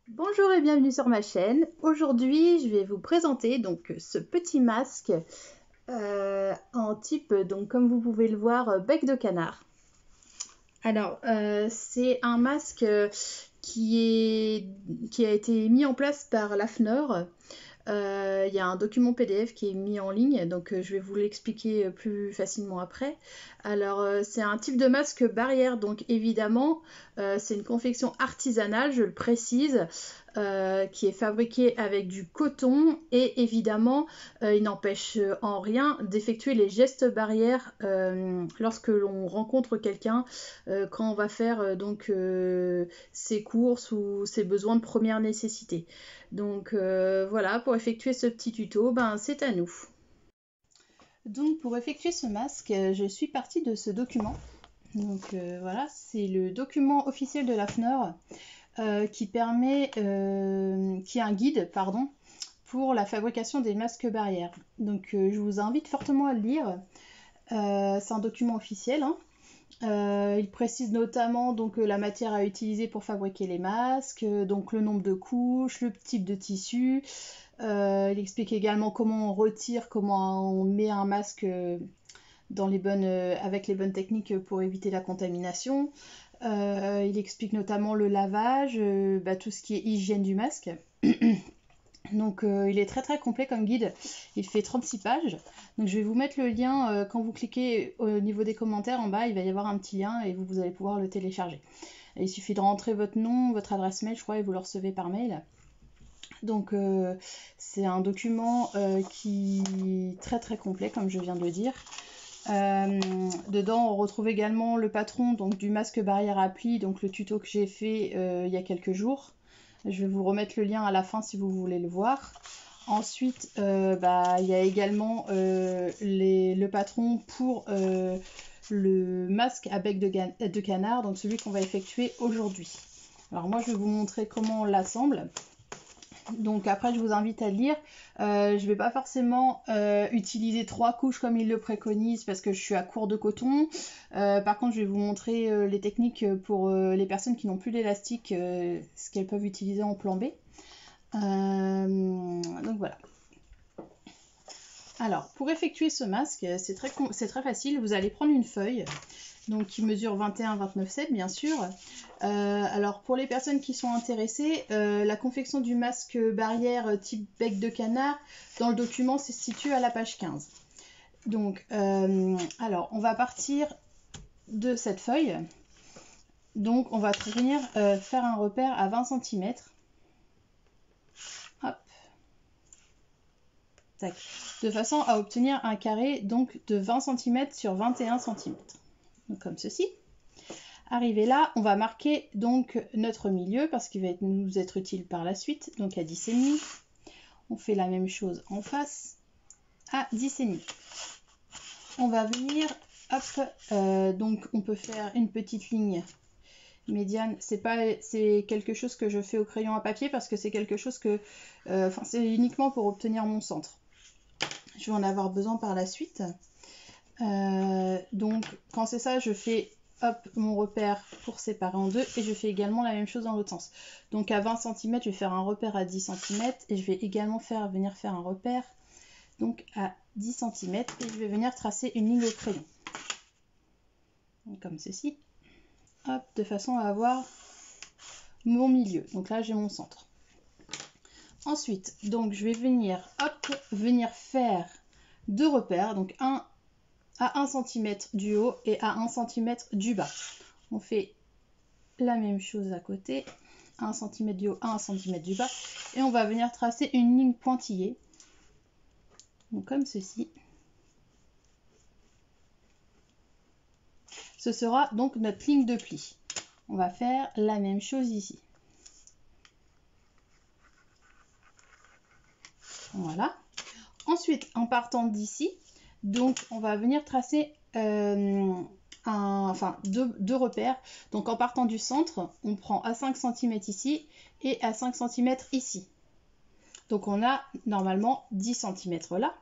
Bonjour et bienvenue sur ma chaîne. Aujourd'hui, je vais vous présenter donc ce petit masque en type, donc comme vous pouvez le voir, bec de canard. Alors, c'est un masque qui a été mis en place par l'AFNOR. Il y a un document PDF qui est mis en ligne, donc je vais vous l'expliquer plus facilement après. Alors c'est un type de masque barrière, donc évidemment c'est une confection artisanale, je le précise, qui est fabriquée avec du coton et évidemment il n'empêche en rien d'effectuer les gestes barrières lorsque l'on rencontre quelqu'un quand on va faire donc ses courses ou ses besoins de première nécessité. Donc voilà, pour effectuer ce petit tuto, c'est à nous. Donc pour effectuer ce masque, je suis partie de ce document. Donc voilà, c'est le document officiel de l'AFNOR qui est un guide, pardon, pour la fabrication des masques barrières. Donc je vous invite fortement à le lire. C'est un document officiel, hein. Il précise notamment donc la matière à utiliser pour fabriquer les masques, donc le nombre de couches, le type de tissu. Il explique également comment on retire, comment on met un masque avec les bonnes techniques pour éviter la contamination. Il explique notamment le lavage, tout ce qui est hygiène du masque. Donc il est très très complet comme guide, il fait 36 pages. Donc je vais vous mettre le lien, quand vous cliquez au niveau des commentaires en bas, il va y avoir un petit lien et vous allez pouvoir le télécharger. Et il suffit de rentrer votre nom, votre adresse mail, je crois, et vous le recevez par mail. Donc c'est un document qui est très très complet comme je viens de le dire. Dedans on retrouve également le patron donc, du masque barrière appli, donc le tuto que j'ai fait il y a quelques jours. Je vais vous remettre le lien à la fin si vous voulez le voir. Ensuite, il y a également le patron pour le masque à bec de canard, donc celui qu'on va effectuer aujourd'hui. Alors moi, je vais vous montrer comment on l'assemble. Donc après, je vous invite à le lire. Je ne vais pas forcément utiliser 3 couches comme il le préconise parce que je suis à court de coton. Par contre, je vais vous montrer les techniques pour les personnes qui n'ont plus d'élastique, ce qu'elles peuvent utiliser en plan B. Donc voilà. Alors, pour effectuer ce masque, c'est très facile. Vous allez prendre une feuille, donc qui mesure 21-29,7 bien sûr. Alors, pour les personnes qui sont intéressées, la confection du masque barrière type bec de canard, dans le document, se situe à la page 15. Donc, alors, on va partir de cette feuille. Donc, on va venir faire un repère à 20 cm. Hop. Tac. De façon à obtenir un carré donc de 20 cm sur 21 cm. Donc comme ceci. Arrivé là, on va marquer donc notre milieu parce qu'il va nous être utile par la suite, donc à 10,5. On fait la même chose en face à 10,5. On va venir, hop, donc on peut faire une petite ligne médiane. C'est quelque chose que je fais au crayon à papier parce que c'est quelque chose que, c'est uniquement pour obtenir mon centre. Je vais en avoir besoin par la suite. Donc quand c'est ça, je fais hop mon repère pour séparer en deux et je fais également la même chose dans l'autre sens. Donc à 20 cm, je vais faire un repère à 10 cm et je vais également venir faire un repère donc à 10 cm et je vais venir tracer une ligne au crayon. Donc, comme ceci. Hop, de façon à avoir mon milieu. Donc là, j'ai mon centre. Ensuite, donc je vais venir faire deux repères, donc un à 1 cm du haut et à 1 cm du bas. On fait la même chose à côté, 1 cm du haut, 1 cm du bas, et on va venir tracer une ligne pointillée, donc comme ceci. Ce sera donc notre ligne de pli. On va faire la même chose ici. Voilà. Ensuite, en partant d'ici, donc on va venir tracer deux repères. Donc en partant du centre, on prend à 5 cm ici et à 5 cm ici. Donc on a normalement 10 cm là,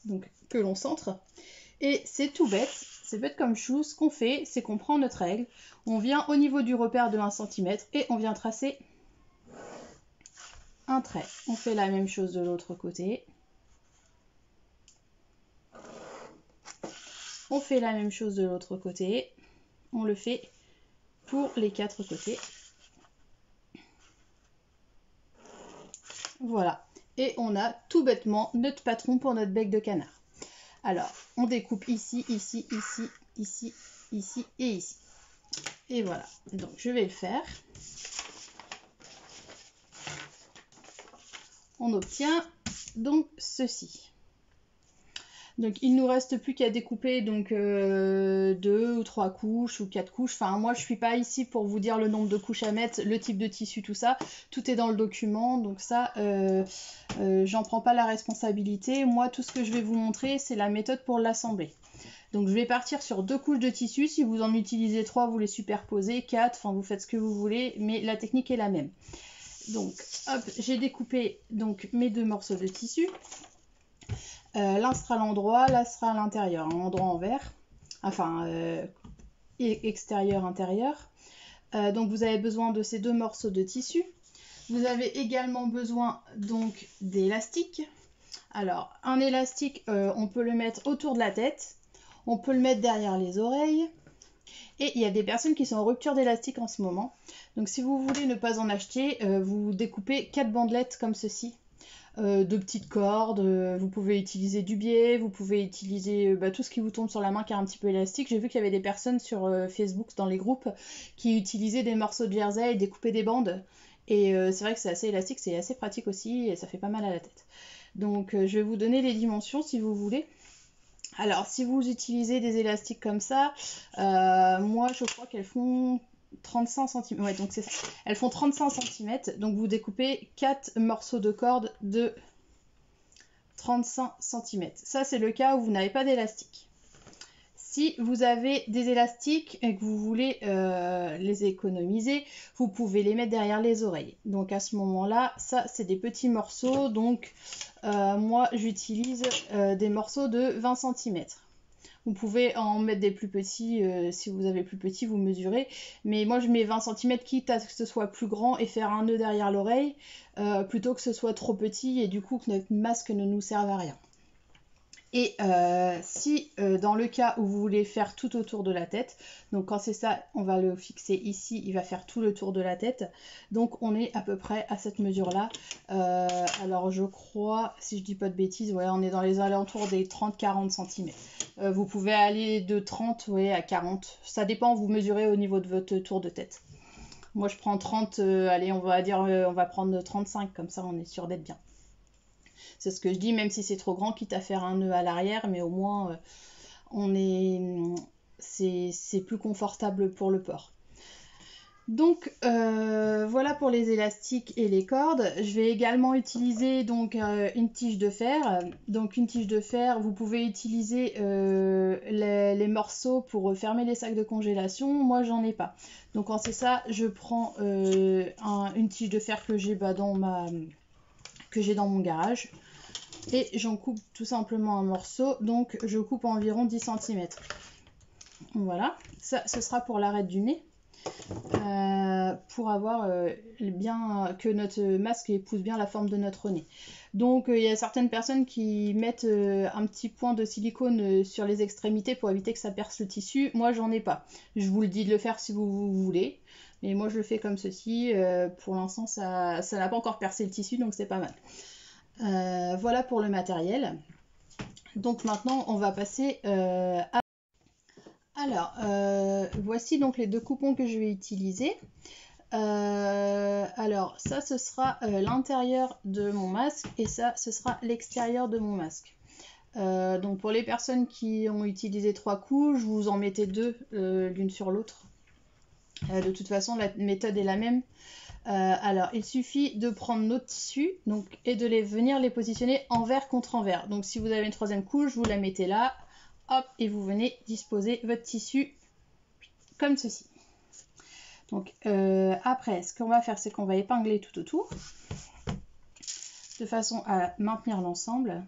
donc que l'on centre. Et c'est tout bête, c'est bête comme chou. Ce qu'on fait, c'est qu'on prend notre règle, on vient au niveau du repère de 1 cm et on vient tracer un trait. On fait la même chose de l'autre côté. On fait la même chose de l'autre côté. On le fait pour les 4 côtés. Voilà. Et on a tout bêtement notre patron pour notre bec de canard. Alors, on découpe ici, ici, ici, ici, ici et ici. Et voilà. Donc, je vais le faire. On obtient donc ceci. Donc il nous reste plus qu'à découper donc 2 ou 3 couches ou 4 couches. Enfin moi je suis pas ici pour vous dire le nombre de couches à mettre, le type de tissu, tout ça. Tout est dans le document, donc ça j'en prends pas la responsabilité. Moi tout ce que je vais vous montrer c'est la méthode pour l'assembler. Donc je vais partir sur 2 couches de tissu. Si vous en utilisez 3, vous les superposez, 4, enfin vous faites ce que vous voulez, mais la technique est la même. Donc hop, j'ai découpé donc mes 2 morceaux de tissu. L'un sera à l'endroit, là sera à l'intérieur, un endroit envers, enfin extérieur, intérieur. Donc vous avez besoin de ces 2 morceaux de tissu. Vous avez également besoin donc d'élastique. Alors un élastique, on peut le mettre autour de la tête, on peut le mettre derrière les oreilles. Et il y a des personnes qui sont en rupture d'élastique en ce moment. Donc si vous voulez ne pas en acheter, vous découpez 4 bandelettes comme ceci. De petites cordes, vous pouvez utiliser du biais, vous pouvez utiliser tout ce qui vous tombe sur la main qui est un petit peu élastique. J'ai vu qu'il y avait des personnes sur Facebook dans les groupes qui utilisaient des morceaux de jersey et découpaient des bandes. Et c'est vrai que c'est assez élastique, c'est assez pratique aussi et ça fait pas mal à la tête. Donc je vais vous donner les dimensions si vous voulez. Alors si vous utilisez des élastiques comme ça, moi je crois qu'elles font 35 cm. Ouais, donc c'est ça. Elles font 35 cm. Donc vous découpez 4 morceaux de corde de 35 cm. Ça, c'est le cas où vous n'avez pas d'élastique. Si vous avez des élastiques et que vous voulez les économiser, vous pouvez les mettre derrière les oreilles. Donc à ce moment-là, ça, c'est des petits morceaux. Donc moi, j'utilise des morceaux de 20 cm. Vous pouvez en mettre des plus petits, si vous avez plus petit, vous mesurez. Mais moi, je mets 20 cm, quitte à ce que ce soit plus grand et faire un nœud derrière l'oreille, plutôt que ce soit trop petit et du coup que notre masque ne nous serve à rien. Et si dans le cas où vous voulez faire tout autour de la tête, donc quand c'est ça, on va le fixer ici, il va faire tout le tour de la tête. Donc on est à peu près à cette mesure-là. Alors je crois, si je dis pas de bêtises, ouais, on est dans les alentours des 30-40 cm. Vous pouvez aller de 30 à 40. Ça dépend, vous mesurez au niveau de votre tour de tête. Moi je prends 30, allez on va dire, on va prendre 35, comme ça on est sûr d'être bien. C'est ce que je dis, même si c'est trop grand, quitte à faire un nœud à l'arrière, mais au moins c'est plus confortable pour le port. Donc voilà pour les élastiques et les cordes. Je vais également utiliser donc une tige de fer. Donc une tige de fer, vous pouvez utiliser les morceaux pour fermer les sacs de congélation. Moi j'en ai pas. Donc quand c'est ça, je prends une tige de fer que j'ai dans mon garage. Et j'en coupe tout simplement un morceau, donc je coupe environ 10 cm. Voilà, ça ce sera pour l'arête du nez, pour avoir bien que notre masque épouse bien la forme de notre nez. Donc il y a certaines personnes qui mettent un petit point de silicone sur les extrémités pour éviter que ça perce le tissu. Moi j'en ai pas. Je vous le dis de le faire si vous voulez, mais moi je le fais comme ceci. Pour l'instant ça n'a pas encore percé le tissu, donc c'est pas mal. Voilà pour le matériel. Donc maintenant on va passer à... Alors voici donc les 2 coupons que je vais utiliser. Alors ça ce sera l'intérieur de mon masque et ça ce sera l'extérieur de mon masque. Donc pour les personnes qui ont utilisé 3 couches, vous en mettez 2 l'une sur l'autre. De toute façon la méthode est la même. Alors, il suffit de prendre nos tissus et de venir les positionner envers contre envers. Donc, si vous avez une 3e couche, vous la mettez là, hop, et vous venez disposer votre tissu comme ceci. Donc, après, ce qu'on va faire, c'est qu'on va épingler tout autour, de façon à maintenir l'ensemble.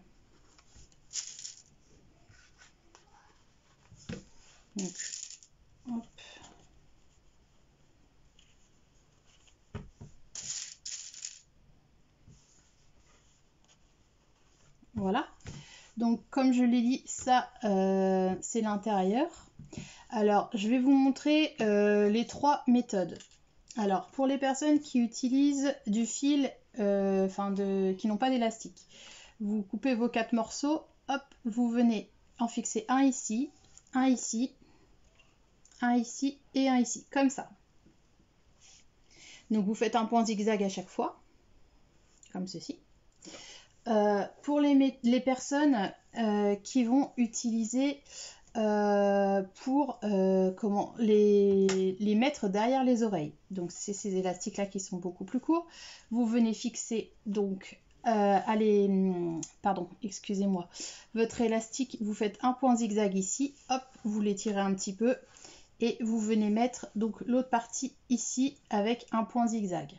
Donc, hop. Donc comme je l'ai dit, ça c'est l'intérieur. Alors je vais vous montrer les 3 méthodes. Alors pour les personnes qui utilisent du fil, qui n'ont pas d'élastique, vous coupez vos 4 morceaux, hop, vous venez en fixer un ici, un ici, un ici et un ici, comme ça. Donc vous faites un point zigzag à chaque fois, comme ceci. Pour les personnes qui vont utiliser pour les mettre derrière les oreilles. Donc c'est ces élastiques là qui sont beaucoup plus courts. Vous venez fixer donc excusez-moi, votre élastique, vous faites un point zigzag ici, hop, vous l'étirez un petit peu et vous venez mettre donc l'autre partie ici avec un point zigzag.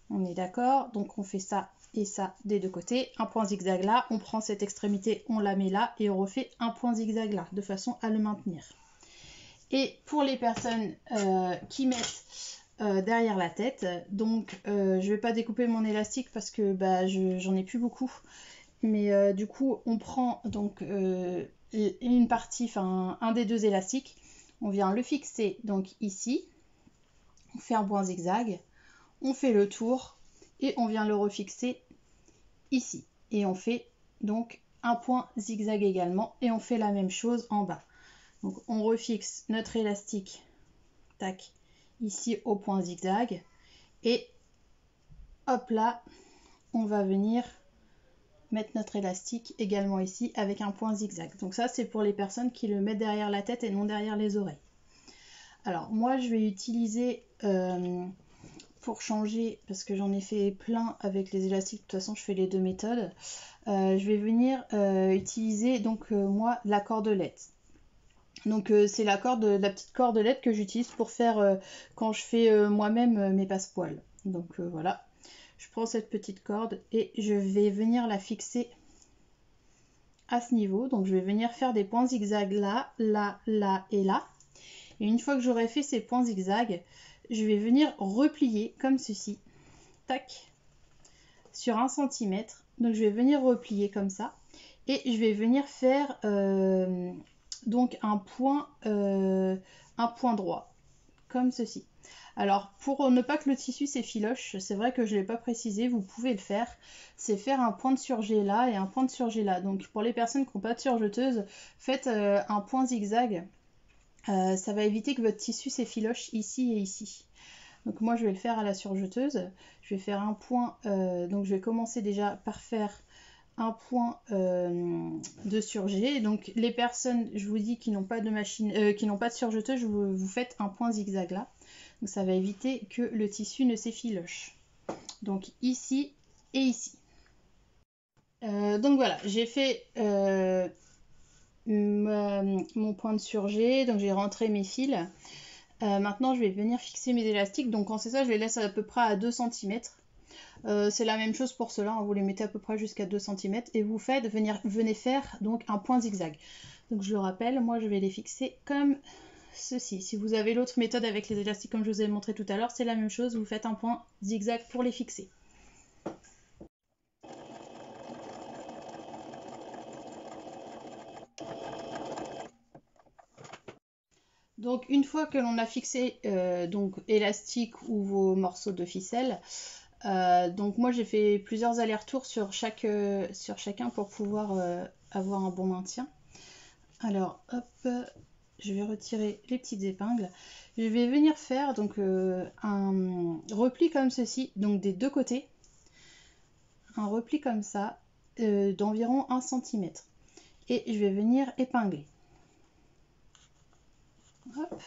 On est d'accord, donc on fait ça et ça des deux côtés, un point zigzag là, on prend cette extrémité, on la met là et on refait un point zigzag là, de façon à le maintenir. Et pour les personnes qui mettent derrière la tête, donc je vais pas découper mon élastique parce que j'en ai plus beaucoup, mais du coup on prend donc une partie, un des 2 élastiques, on vient le fixer donc ici, on fait un point zigzag, on fait le tour et on vient le refixer ici et on fait donc un point zigzag également et on fait la même chose en bas. Donc on refixe notre élastique, tac, ici au point zigzag et hop là, on va venir mettre notre élastique également ici avec un point zigzag. Donc ça c'est pour les personnes qui le mettent derrière la tête et non derrière les oreilles. Alors moi je vais utiliser pour changer, parce que j'en ai fait plein avec les élastiques, de toute façon je fais les 2 méthodes, je vais venir utiliser donc moi la cordelette. Donc c'est la petite cordelette que j'utilise pour faire quand je fais moi-même mes passepoils. Donc voilà, je prends cette petite corde et je vais venir la fixer à ce niveau. Donc je vais venir faire des points zigzags là, là, là et là. Et une fois que j'aurai fait ces points zigzags, je vais venir replier comme ceci, tac, sur 1 cm. Donc je vais venir replier comme ça et je vais venir faire donc un point droit comme ceci. Alors pour ne pas que le tissu s'effiloche, c'est vrai que je ne l'ai pas précisé, vous pouvez le faire, c'est faire un point de surjet là et un point de surjet là. Donc pour les personnes qui n'ont pas de surjeteuse, faites un point zigzag. Ça va éviter que votre tissu s'effiloche ici et ici. Donc moi je vais le faire à la surjeteuse. Je vais faire un point, donc je vais commencer déjà par faire un point de surjet. Donc les personnes, je vous dis, qui n'ont pas de machine, qui n'ont pas de surjeteuse, vous faites un point zigzag là. Donc ça va éviter que le tissu ne s'effiloche. Donc ici et ici. Donc voilà, j'ai fait mon point de surjet, donc j'ai rentré mes fils. Maintenant je vais venir fixer mes élastiques, donc quand c'est ça je les laisse à peu près à 2 cm. C'est la même chose pour cela, hein. Vous les mettez à peu près jusqu'à 2 cm et vous venez faire donc un point zigzag. Donc je le rappelle, moi je vais les fixer comme ceci. Si vous avez l'autre méthode avec les élastiques comme je vous ai montré tout à l'heure, c'est la même chose, vous faites un point zigzag pour les fixer. Donc une fois que l'on a fixé donc élastique ou vos morceaux de ficelle, donc moi j'ai fait plusieurs allers-retours sur chacun pour pouvoir avoir un bon maintien. Alors hop, je vais retirer les petites épingles. Je vais venir faire donc un repli comme ceci, donc des 2 côtés. Un repli comme ça d'environ 1 cm. Et je vais venir épingler. Hop.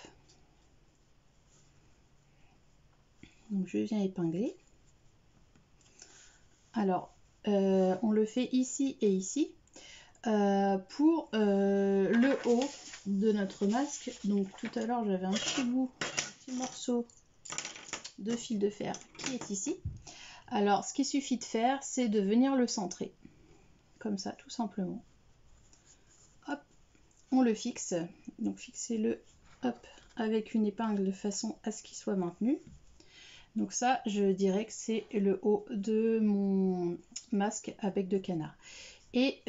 Donc je viens épingler. Alors on le fait ici et ici. Pour le haut de notre masque, donc tout à l'heure j'avais un petit morceau de fil de fer qui est ici. Alors ce qu'il suffit de faire, c'est de venir le centrer, comme ça tout simplement. Hop, on le fixe, donc fixez-le hop avec une épingle de façon à ce qu'il soit maintenu. Donc ça, je dirais que c'est le haut de mon masque à bec de canard. Et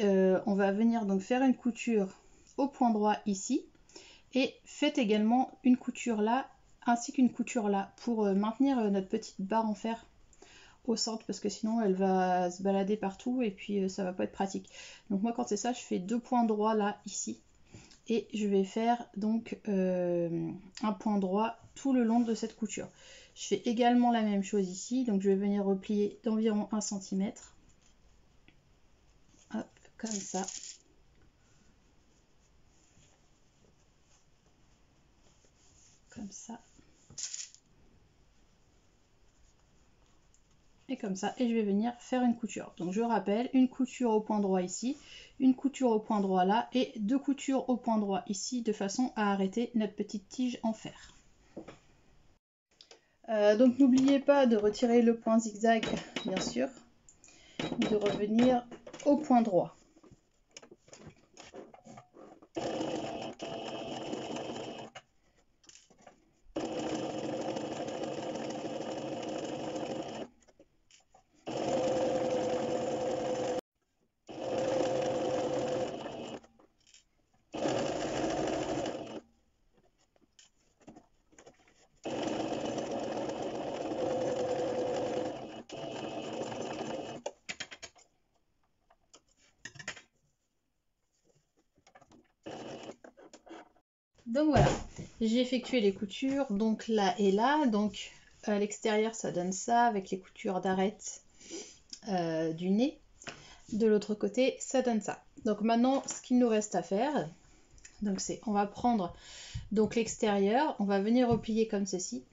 on va venir donc faire une couture au point droit ici. Et faites également une couture là, ainsi qu'une couture là, pour maintenir notre petite barre en fer au centre, parce que sinon elle va se balader partout et puis ça va pas être pratique. Donc moi quand c'est ça, je fais 2 points droits là, ici. Et je vais faire donc un point droit tout le long de cette couture. Je fais également la même chose ici, donc je vais venir replier d'environ 1 cm. Hop, comme ça. Comme ça. Et comme ça, et je vais venir faire une couture. Donc je rappelle, une couture au point droit ici, une couture au point droit là, et 2 coutures au point droit ici, de façon à arrêter notre petite tige en fer. Donc n'oubliez pas de retirer le point zigzag, bien sûr, et de revenir au point droit. Donc voilà, j'ai effectué les coutures, donc là et là, donc à l'extérieur ça donne ça avec les coutures d'arête du nez. De l'autre côté ça donne ça. Donc maintenant ce qu'il nous reste à faire, donc c'est on va prendre donc l'extérieur, on va venir replier comme ceci.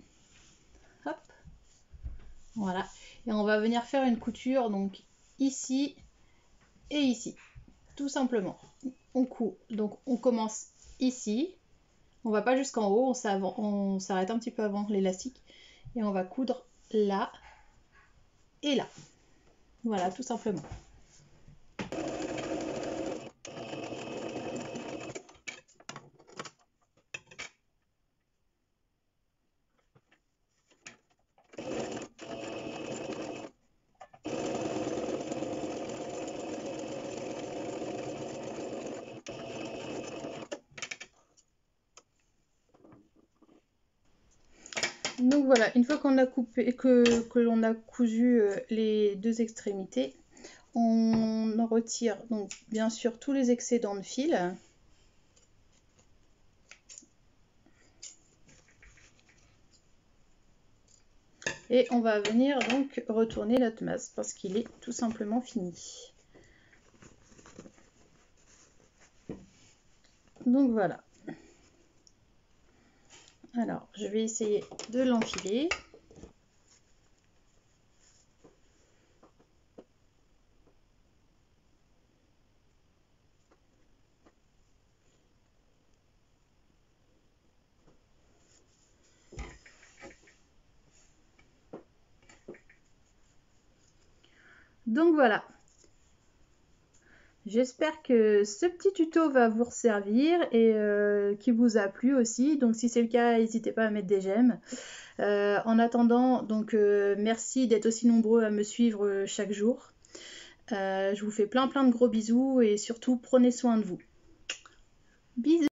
Hop, voilà, et on va venir faire une couture donc ici et ici, tout simplement. On coud, donc on commence ici. On va pas jusqu'en haut, on s'arrête un petit peu avant l'élastique et on va coudre là et là. Voilà, tout simplement. Donc voilà, une fois qu'on a coupé, que l'on a cousu les deux extrémités, on en retire donc bien sûr tous les excédents de fil. Et on va venir donc retourner notre masque parce qu'il est tout simplement fini. Donc voilà. Alors, je vais essayer de l'enfiler. Donc voilà. J'espère que ce petit tuto va vous servir et qui vous a plu aussi. Donc si c'est le cas, n'hésitez pas à mettre des j'aime. En attendant, donc merci d'être aussi nombreux à me suivre chaque jour. Je vous fais plein de gros bisous et surtout prenez soin de vous. Bisous!